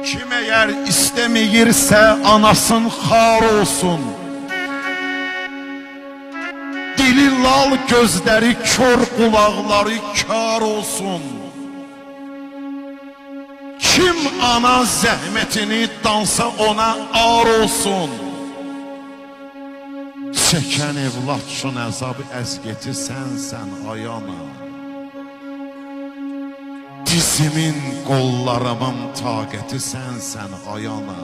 Kim eğer istemeyirse anasın xar olsun. Dili lal, gözləri kör, qulaqları kar olsun. Kim ana zəhmətini dansa ona ar olsun. Çəkən evlat üçün əzab əzgəti sənsən ay ana. Dizimin, qollarımın taqəti sənsən ay ana.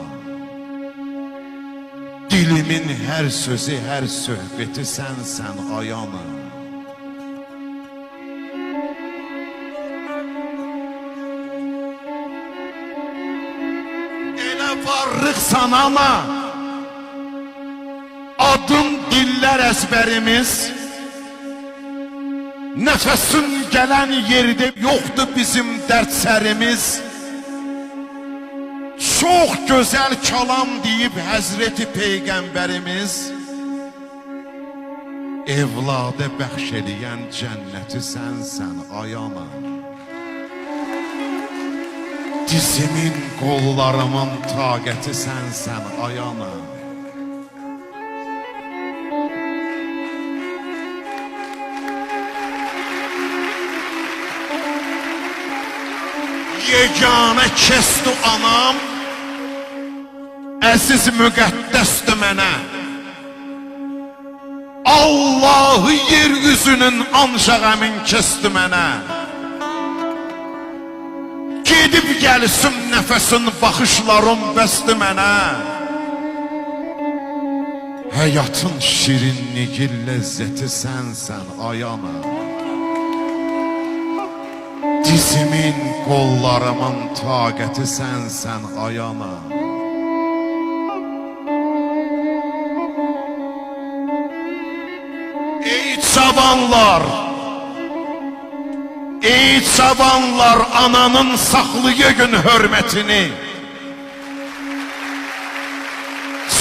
Dilimin hər sözü, hər söhbəti sənsən ay ana. Elə varlıqsan ana, adın dillər əzbərimiz. Nəfəsin gələn yerdə yoxdur bizim dərdsərimiz. Çox gözəl kalam deyib Həzreti Peyğəmbərimiz. Evladə bəxş eləyən cənnəti sənsən ay ana. Dizimin, qollarımın taqəti sənsən ay ana. Yeganə kəsdi anam, əziz müqəddəsdir mənə. Allahı yer üzünün ancaq əmin kəsdi mənə. Gedib gəlsin nəfəsin, baxışlarım bəsdi mənə. Həyatın şirinliyi, ləzzəti sənsən ay ana. Dizimin, qollarımın taqəti sənsən ay ana. Ey cavanlar, ey cavanlar, ananın saxlayın hörmətini.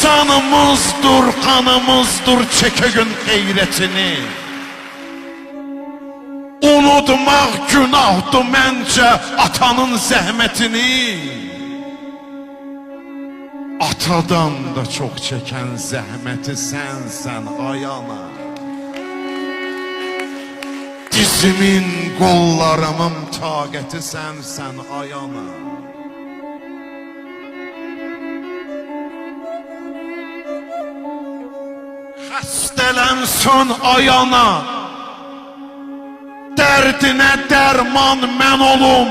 Canımızdır, qanımızdır, çəkəyin qeyrətini. Unutmaq günahdır məncə atanın zəhmətini. Atadan da çox çəkən zəhməti sənsən ay ana. Dizimin, qollarımın taqəti sənsən ay ana. Xəstələnsən ay ana, dərdinə dərman mən olum.